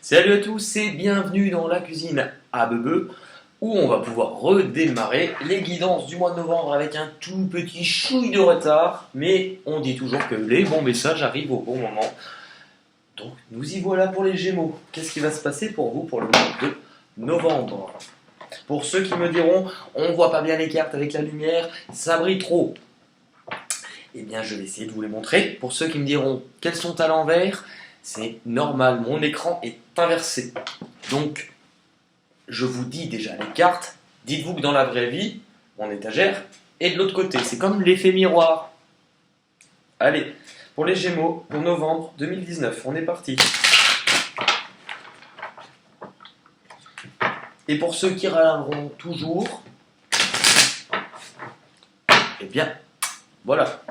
Salut à tous et bienvenue dans la cuisine à Bebe où on va pouvoir redémarrer les guidances du mois de novembre avec un tout petit chouille de retard, mais on dit toujours que les bons messages arrivent au bon moment. Donc nous y voilà pour les Gémeaux. Qu'est-ce qui va se passer pour vous pour le mois de novembre? Pour ceux qui me diront on voit pas bien les cartes avec la lumière, ça brille trop. Eh bien je vais essayer de vous les montrer. Pour ceux qui me diront qu'elles sont à l'envers, c'est normal, mon écran est inversé. Donc, je vous dis déjà les cartes. Dites-vous que dans la vraie vie, mon étagère est de l'autre côté. C'est comme l'effet miroir. Allez, pour les Gémeaux, pour novembre 2019, on est parti. Et pour ceux qui râleront toujours, eh bien, voilà.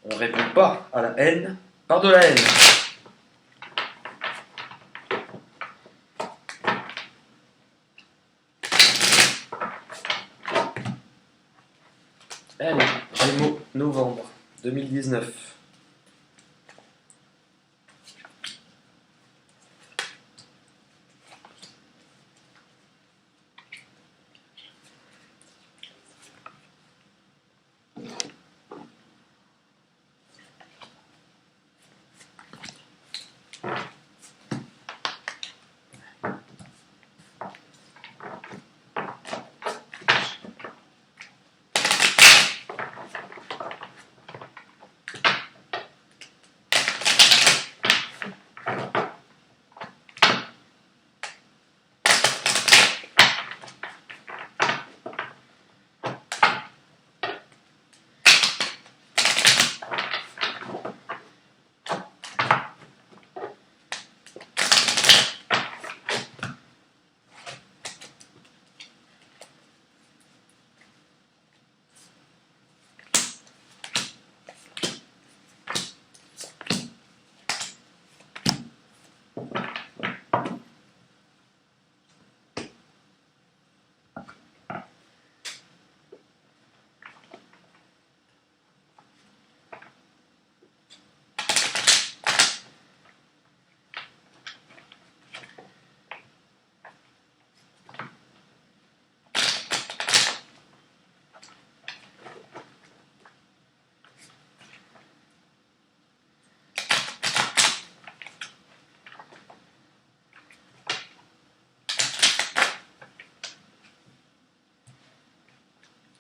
On ne répond pas à la haine par de la haine. Allez, Gémeaux, novembre 2019.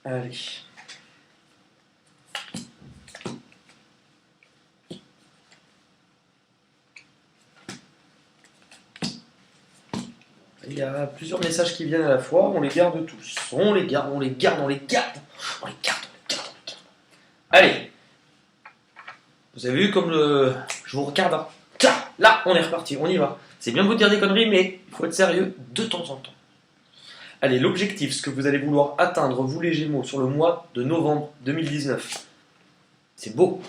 Allez. Il y a plusieurs messages qui viennent à la fois, on les garde tous. On les garde, on les garde, on les garde. On les garde, on les garde, on les garde. Allez. Vous avez vu comme le... Je vous regarde. Hein. Tiens, là, on est reparti, on y va. C'est bien de vous dire des conneries, mais il faut être sérieux de temps en temps. Allez, l'objectif, ce que vous allez vouloir atteindre, vous les Gémeaux, sur le mois de novembre 2019. C'est beau.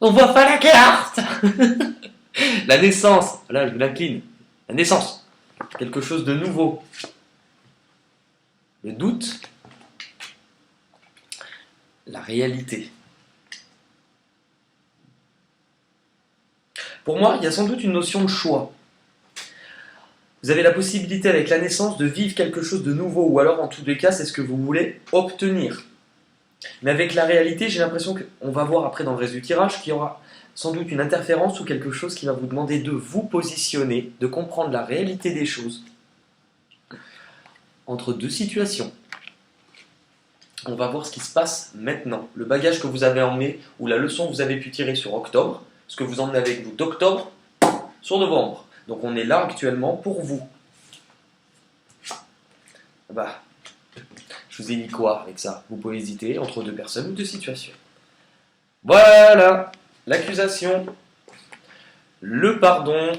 On voit pas la carte. La naissance. Là, je m'incline. La naissance. Quelque chose de nouveau. Le doute. La réalité. Pour moi, il y a sans doute une notion de choix. Vous avez la possibilité avec la naissance de vivre quelque chose de nouveau, ou alors en tous les cas, c'est ce que vous voulez obtenir. Mais avec la réalité, j'ai l'impression qu'on va voir après dans le reste du tirage qu'il y aura sans doute une interférence ou quelque chose qui va vous demander de vous positionner, de comprendre la réalité des choses entre deux situations. On va voir ce qui se passe maintenant. Le bagage que vous avez emmené ou la leçon que vous avez pu tirer sur octobre, ce que vous emmenez avec vous d'octobre sur novembre. Donc on est là actuellement pour vous. Bah, je vous ai dit quoi avec ça? Vous pouvez hésiter entre deux personnes ou deux situations. Voilà, l'accusation, le pardon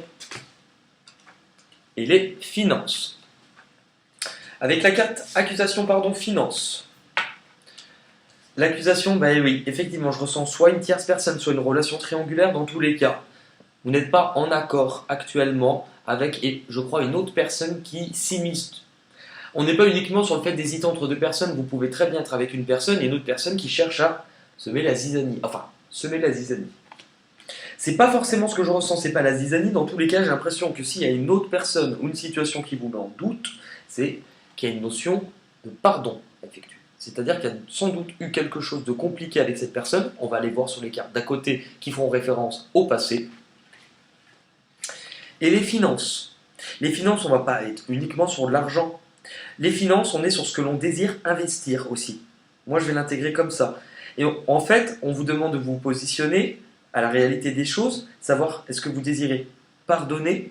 et les finances. Avec la carte accusation, pardon, finance. L'accusation, bah oui, effectivement, je ressens soit une tierce personne, soit une relation triangulaire dans tous les cas. Vous n'êtes pas en accord actuellement avec, et je crois, une autre personne qui s'immisce. On n'est pas uniquement sur le fait d'hésiter entre deux personnes, vous pouvez très bien être avec une personne et une autre personne qui cherche à semer la zizanie. Enfin, semer la zizanie. C'est pas forcément ce que je ressens, c'est pas la zizanie. Dans tous les cas, j'ai l'impression que s'il y a une autre personne ou une situation qui vous met en doute, c'est qu'il y a une notion de pardon effectué. C'est-à-dire qu'il y a sans doute eu quelque chose de compliqué avec cette personne. On va aller voir sur les cartes d'à côté qui font référence au passé. Et les finances. Les finances, on ne va pas être uniquement sur de l'argent. Les finances, on est sur ce que l'on désire investir aussi. Moi, je vais l'intégrer comme ça. Et en fait, on vous demande de vous positionner à la réalité des choses, savoir est-ce que vous désirez pardonner,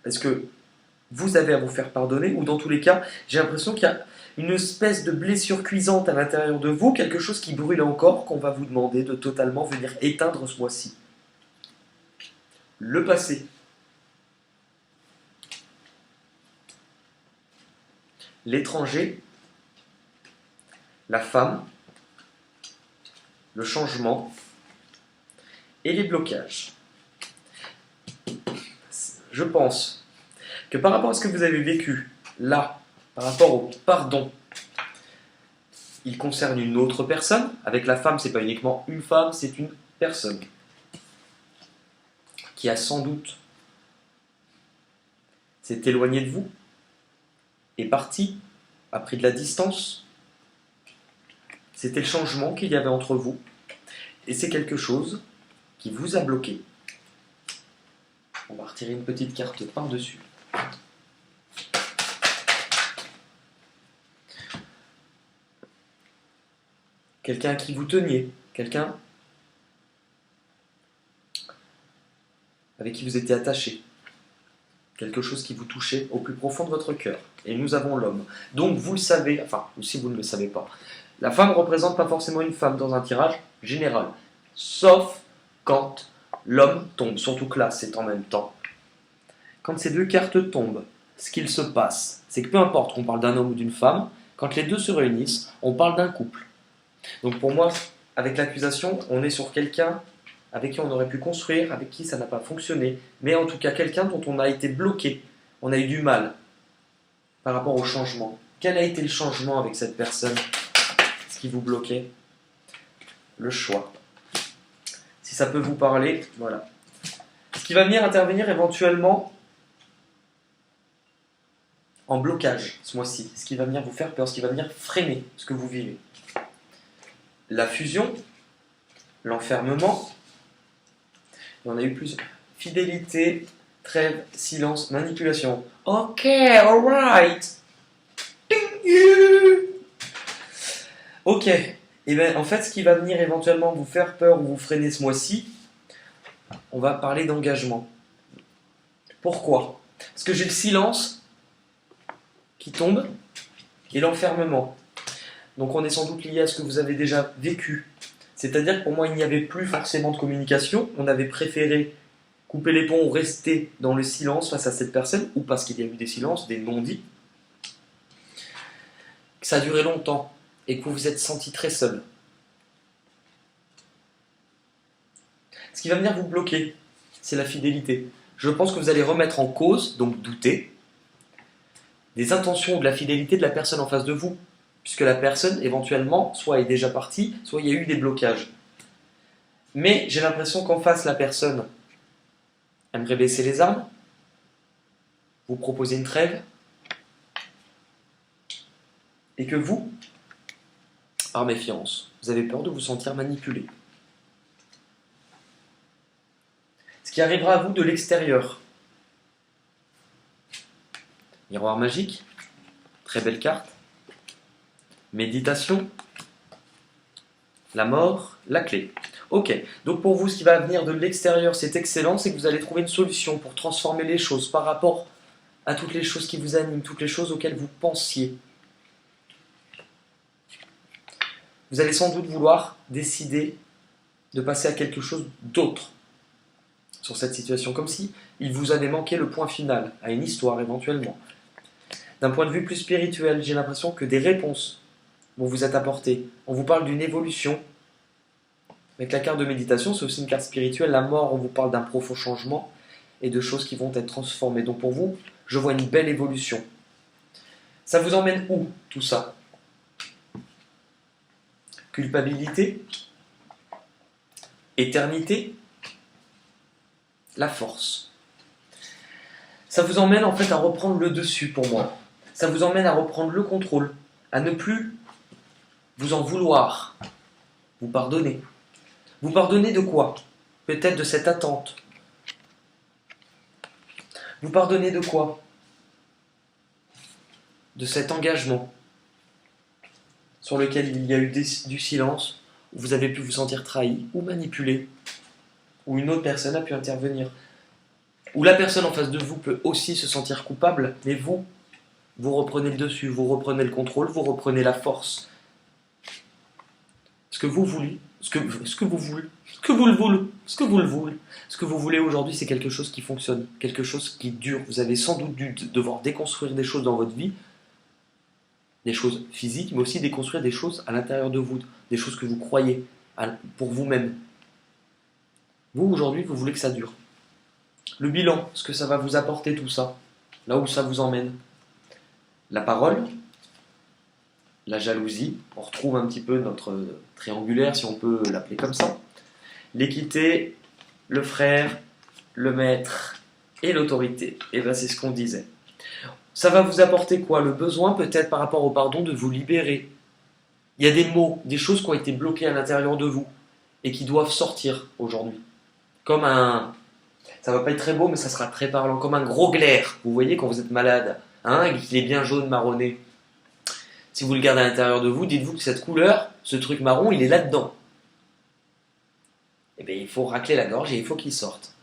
est-ce que vous avez à vous faire pardonner, ou dans tous les cas, j'ai l'impression qu'il y a une espèce de blessure cuisante à l'intérieur de vous, quelque chose qui brûle encore, qu'on va vous demander de totalement venir éteindre ce mois-ci. Le passé. L'étranger, la femme, le changement et les blocages. Je pense que par rapport à ce que vous avez vécu, là, par rapport au pardon, il concerne une autre personne. Avec la femme, c'est pas uniquement une femme, c'est une personne qui a sans doute s'est éloignée de vous, est parti, a pris de la distance. C'était le changement qu'il y avait entre vous. Et c'est quelque chose qui vous a bloqué. On va retirer une petite carte par-dessus. Quelqu'un à qui vous teniez, quelqu'un avec qui vous étiez attaché. Quelque chose qui vous touchait au plus profond de votre cœur. Et nous avons l'homme. Donc vous le savez, enfin, ou si vous ne le savez pas, la femme ne représente pas forcément une femme dans un tirage général. Sauf quand l'homme tombe. Surtout que là, c'est en même temps. Quand ces deux cartes tombent, ce qu'il se passe, c'est que peu importe qu'on parle d'un homme ou d'une femme, quand les deux se réunissent, on parle d'un couple. Donc pour moi, avec l'accusation, on est sur quelqu'un avec qui on aurait pu construire, avec qui ça n'a pas fonctionné, mais en tout cas quelqu'un dont on a été bloqué, on a eu du mal par rapport au changement. Quel a été le changement avec cette personne? Ce qui vous bloquait? Le choix. Si ça peut vous parler, voilà. Ce qui va venir intervenir éventuellement en blocage ce mois-ci, ce qui va venir vous faire peur, ce qui va venir freiner ce que vous vivez. La fusion, l'enfermement, il y en a eu plus. Fidélité, trêve, silence, manipulation. Ok, alright. Ok. Et bien, en fait, ce qui va venir éventuellement vous faire peur ou vous freiner ce mois-ci, on va parler d'engagement. Pourquoi? Parce que j'ai le silence qui tombe et l'enfermement. Donc on est sans doute lié à ce que vous avez déjà vécu. C'est-à-dire que pour moi, il n'y avait plus forcément de communication. On avait préféré couper les ponts ou rester dans le silence face à cette personne, ou parce qu'il y a eu des silences, des non-dits. Que ça a duré longtemps et que vous vous êtes senti très seul. Ce qui va venir vous bloquer, c'est la fidélité. Je pense que vous allez remettre en cause, donc douter, des intentions ou de la fidélité de la personne en face de vous. Puisque la personne, éventuellement, soit est déjà partie, soit il y a eu des blocages. Mais j'ai l'impression qu'en face, la personne aimerait baisser les armes, vous proposer une trêve, et que vous, par méfiance, vous avez peur de vous sentir manipulé. Ce qui arrivera à vous de l'extérieur. Miroir magique, très belle carte. Méditation, la mort, la clé. Ok, donc pour vous, ce qui va venir de l'extérieur, c'est excellent, c'est que vous allez trouver une solution pour transformer les choses par rapport à toutes les choses qui vous animent, toutes les choses auxquelles vous pensiez. Vous allez sans doute vouloir décider de passer à quelque chose d'autre sur cette situation, comme si il vous avait manqué le point final, à une histoire éventuellement. D'un point de vue plus spirituel, j'ai l'impression que des réponses vont vous être apportées. On vous parle d'une évolution. Avec la carte de méditation, c'est aussi une carte spirituelle. La mort, on vous parle d'un profond changement et de choses qui vont être transformées. Donc pour vous, je vois une belle évolution. Ça vous emmène où, tout ça? Culpabilité? Éternité? la force. Ça vous emmène en fait à reprendre le dessus pour moi. Ça vous emmène à reprendre le contrôle, à ne plus vous en vouloir, vous pardonner. Vous pardonnez de quoi? Peut-être de cette attente. Vous pardonnez de quoi? De cet engagement sur lequel il y a eu du silence, où vous avez pu vous sentir trahi ou manipulé, où une autre personne a pu intervenir, où la personne en face de vous peut aussi se sentir coupable, mais vous reprenez le dessus, vous reprenez le contrôle, vous reprenez la force. Ce que vous voulez, ce que vous voulez aujourd'hui, c'est quelque chose qui fonctionne, quelque chose qui dure. Vous avez sans doute dû devoir déconstruire des choses dans votre vie, des choses physiques, mais aussi déconstruire des choses à l'intérieur de vous, des choses que vous croyez pour vous-même. Vous, aujourd'hui, vous voulez que ça dure. Le bilan, ce que ça va vous apporter tout ça, là où ça vous emmène. La parole, la jalousie, on retrouve un petit peu notre triangulaire, si on peut l'appeler comme ça. L'équité, le frère, le maître et l'autorité. Et bien c'est ce qu'on disait. Ça va vous apporter quoi? Le besoin peut-être par rapport au pardon de vous libérer. Il y a des mots, des choses qui ont été bloquées à l'intérieur de vous et qui doivent sortir aujourd'hui. Comme un... Ça va pas être très beau mais ça sera très parlant. Comme un gros glaire. Vous voyez quand vous êtes malade, hein, qu'il est bien jaune, marronné. Si vous le gardez à l'intérieur de vous, dites-vous que cette couleur, ce truc marron, il est là-dedans. Eh bien, il faut racler la gorge et il faut qu'il sorte.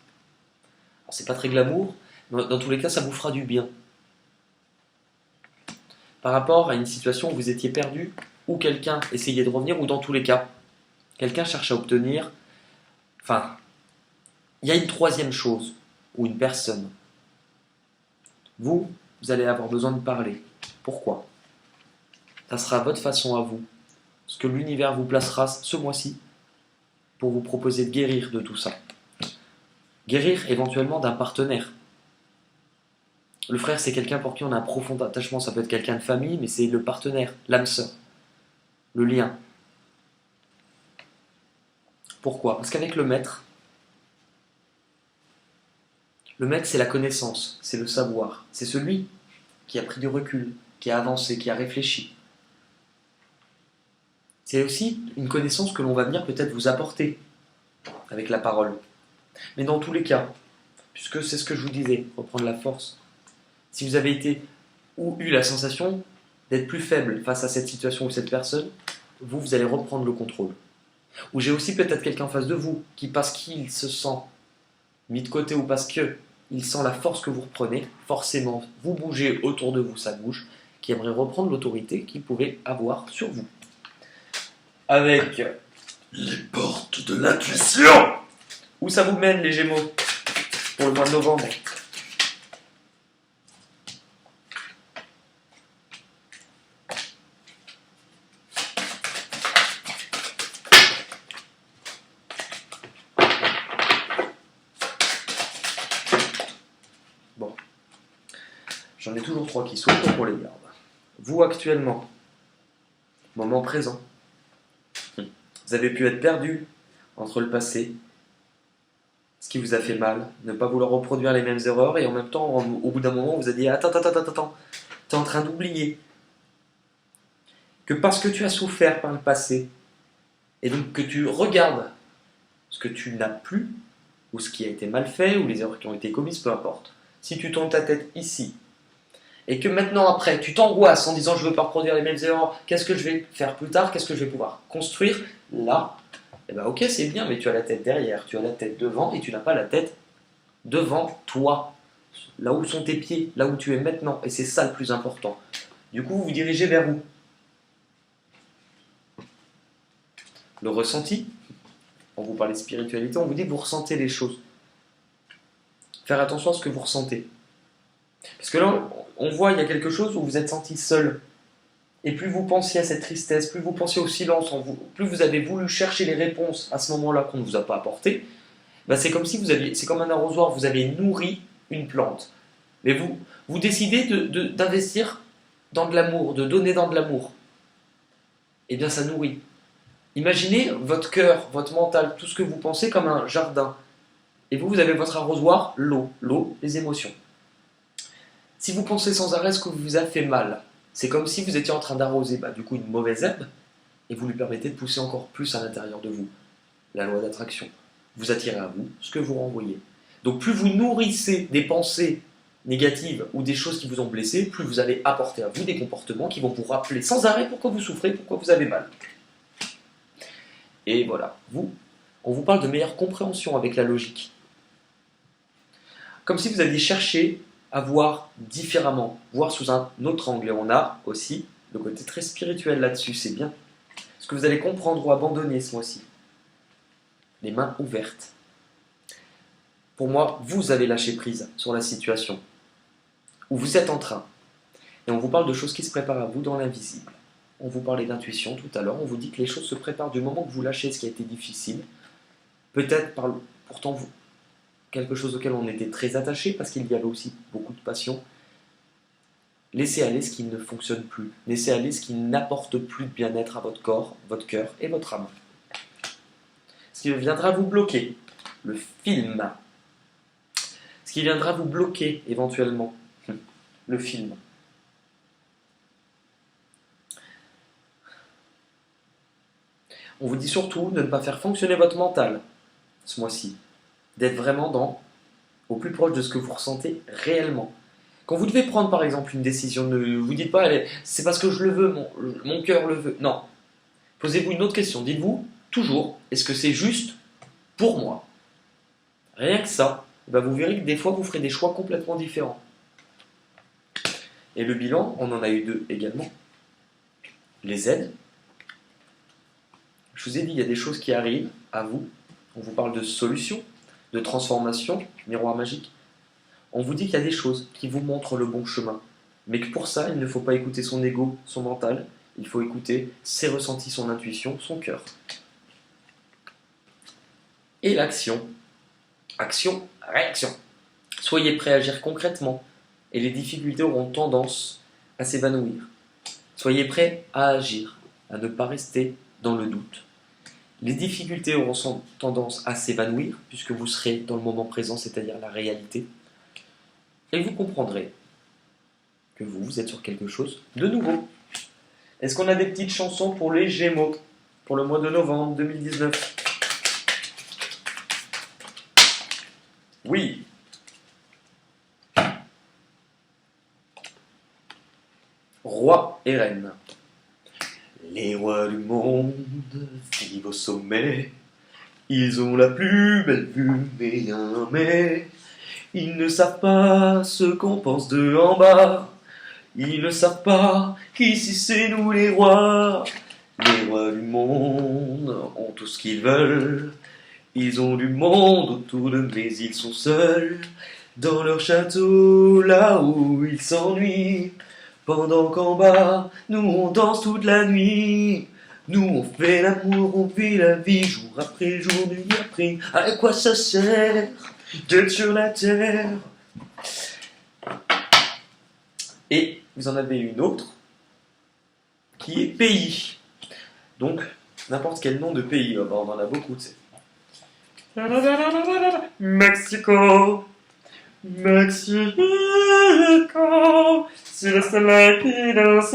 Alors, c'est pas très glamour, mais dans tous les cas, ça vous fera du bien. Par rapport à une situation où vous étiez perdu, ou quelqu'un essayait de revenir, ou dans tous les cas, quelqu'un cherche à obtenir... Enfin, il y a une troisième chose, ou une personne. Vous allez avoir besoin de parler. Pourquoi? Ça sera votre façon à vous, ce que l'univers vous placera ce mois-ci, pour vous proposer de guérir de tout ça. Guérir éventuellement d'un partenaire. Le frère, c'est quelqu'un pour qui on a un profond attachement. Ça peut être quelqu'un de famille, mais c'est le partenaire, l'âme sœur, le lien. Pourquoi? Parce qu'avec le maître, c'est la connaissance, c'est le savoir. C'est celui qui a pris du recul, qui a avancé, qui a réfléchi. C'est aussi une connaissance que l'on va venir peut-être vous apporter avec la parole. Mais dans tous les cas, puisque c'est ce que je vous disais, reprendre la force, si vous avez été ou eu la sensation d'être plus faible face à cette situation ou cette personne, vous allez reprendre le contrôle. Ou j'ai aussi peut-être quelqu'un en face de vous qui, parce qu'il se sent mis de côté ou parce qu'il sent la force que vous reprenez, forcément, vous bougez autour de vous, ça bouge, qui aimerait reprendre l'autorité qu'il pouvait avoir sur vous. Avec les portes de l'intuition. Où ça vous mène les Gémeaux pour le mois de novembre? Bon, j'en ai toujours 3 qui sautent, donc on les garde. Vous actuellement, moment présent, vous avez pu être perdu entre le passé, ce qui vous a fait mal, ne pas vouloir reproduire les mêmes erreurs, et en même temps, au bout d'un moment, vous avez dit attends, t'es en train d'oublier que parce que tu as souffert par le passé, et donc que tu regardes ce que tu n'as plus, ou ce qui a été mal fait, ou les erreurs qui ont été commises, peu importe. Si tu tournes ta tête ici, et que maintenant après, tu t'angoisses en disant je ne veux pas reproduire les mêmes erreurs, qu'est-ce que je vais faire plus tard, qu'est-ce que je vais pouvoir construire là, eh ben ok c'est bien, mais tu as la tête derrière, tu as la tête devant, et tu n'as pas la tête devant toi, là où sont tes pieds, là où tu es maintenant, et c'est ça le plus important. Du coup, vous vous dirigez vers où? Le ressenti. On vous parle de spiritualité, on vous dit que vous ressentez les choses. Faire attention à ce que vous ressentez. Parce que là, on voit, il y a quelque chose où vous êtes senti seul. Et plus vous pensiez à cette tristesse, plus vous pensiez au silence en vous, plus vous avez voulu chercher les réponses à ce moment-là qu'on ne vous a pas apportées, ben c'est comme si c'est comme un arrosoir, vous avez nourri une plante. Mais vous décidez d'investir dans de l'amour, de donner dans de l'amour. Eh bien, ça nourrit. Imaginez votre cœur, votre mental, tout ce que vous pensez comme un jardin. Et vous, vous avez votre arrosoir, l'eau. L'eau, les émotions. Si vous pensez sans arrêt ce que vous a fait mal, c'est comme si vous étiez en train d'arroser du coup une mauvaise herbe et vous lui permettez de pousser encore plus à l'intérieur de vous. La loi d'attraction. Vous attirez à vous ce que vous renvoyez. Donc plus vous nourrissez des pensées négatives ou des choses qui vous ont blessé, plus vous allez apporter à vous des comportements qui vont vous rappeler sans arrêt pourquoi vous souffrez, pourquoi vous avez mal. Et voilà, on vous parle de meilleure compréhension avec la logique. Comme si vous alliez chercher à voir différemment, voir sous un autre angle. Et on a aussi le côté très spirituel là-dessus, c'est bien. Ce que vous allez comprendre ou abandonner ce mois-ci. Les mains ouvertes. Pour moi, vous avez lâché prise sur la situation où vous êtes en train. Et on vous parle de choses qui se préparent à vous dans l'invisible. On vous parlait d'intuition tout à l'heure. On vous dit que les choses se préparent du moment que vous lâchez ce qui a été difficile. Peut-être pourtant quelque chose auquel on était très attaché parce qu'il y avait aussi beaucoup de passion. Laissez aller ce qui ne fonctionne plus. Laissez aller ce qui n'apporte plus de bien-être à votre corps, votre cœur et votre âme. Ce qui viendra vous bloquer, le film. Ce qui viendra vous bloquer éventuellement, le film. On vous dit surtout de ne pas faire fonctionner votre mental ce mois-ci. D'être vraiment au plus proche de ce que vous ressentez réellement. Quand vous devez prendre par exemple une décision, ne vous dites pas c'est parce que je le veux, mon cœur le veut. Non. Posez-vous une autre question. Dites-vous toujours, est-ce que c'est juste pour moi? Rien que ça, vous verrez que des fois vous ferez des choix complètement différents. Et le bilan, on en a eu 2 également. Les aides. Je vous ai dit, il y a des choses qui arrivent à vous. On vous parle de solutions, de transformation, miroir magique. On vous dit qu'il y a des choses qui vous montrent le bon chemin. Mais que pour ça, il ne faut pas écouter son ego, son mental. Il faut écouter ses ressentis, son intuition, son cœur. Et l'action. Action, réaction. Soyez prêts à agir concrètement et les difficultés auront tendance à s'évanouir. Soyez prêts à agir, à ne pas rester dans le doute. Les difficultés auront tendance à s'évanouir puisque vous serez dans le moment présent, c'est-à-dire la réalité. Et vous comprendrez que vous êtes sur quelque chose de nouveau. Est-ce qu'on a des petites chansons pour les Gémeaux pour le mois de novembre 2019? Oui. Roi et reine. Les rois du monde vivent au sommet. Ils ont la plus belle vue, mais rien mais. Ils ne savent pas ce qu'on pense d'eux en bas. Ils ne savent pas qu'ici c'est nous les rois. Les rois du monde ont tout ce qu'ils veulent. Ils ont du monde autour d'eux, mais ils sont seuls. Dans leur château, là où ils s'ennuient. Pendant qu'en bas, nous on danse toute la nuit. Nous on fait l'amour, on vit la vie, jour après jour, nuit après. À quoi ça sert d'être sur la terre? Et vous en avez une autre qui est pays. Donc, n'importe quel nom de pays, on en a beaucoup, tu sais. Mexico, Mexico, c'est le soleil qui danse.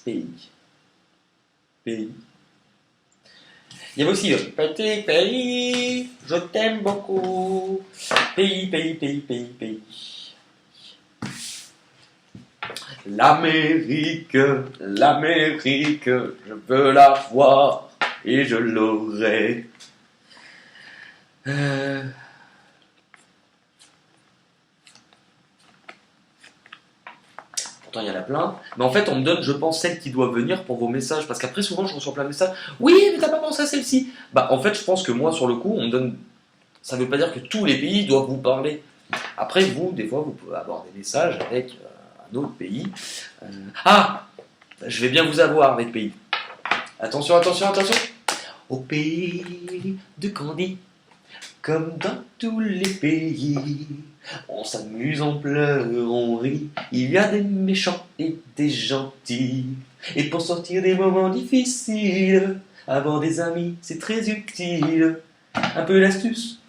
Pays. Pays. Il y avait aussi petit pays, je t'aime beaucoup. Pays, pays, pays, pays, pays. L'Amérique, l'Amérique, je veux la voir et je l'aurai. Pourtant, il y en a plein. Mais en fait, on me donne, je pense, celle qui doit venir pour vos messages. Parce qu'après, souvent, je reçois plein de messages. Oui, mais t'as pas pensé à celle-ci. En fait, je pense que moi, sur le coup, on me donne. Ça ne veut pas dire que tous les pays doivent vous parler. Après, vous, des fois, vous pouvez avoir des messages avec un autre pays. Je vais bien vous avoir avec pays. Attention, attention, attention. Au pays de Candy, comme dans tous les pays. On s'amuse, on pleure, on rit. Il y a des méchants et des gentils. Et pour sortir des moments difficiles, avoir des amis, c'est très utile. Un peu d'astuce,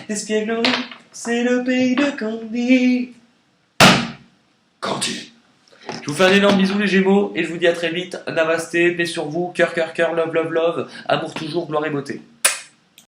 d'espièglerie, c'est le pays de Candy. Candy. Je vous fais un énorme bisou les Gémeaux et je vous dis à très vite. Namasté, paix sur vous, cœur, cœur, cœur, love, love, love. Amour toujours, gloire et beauté.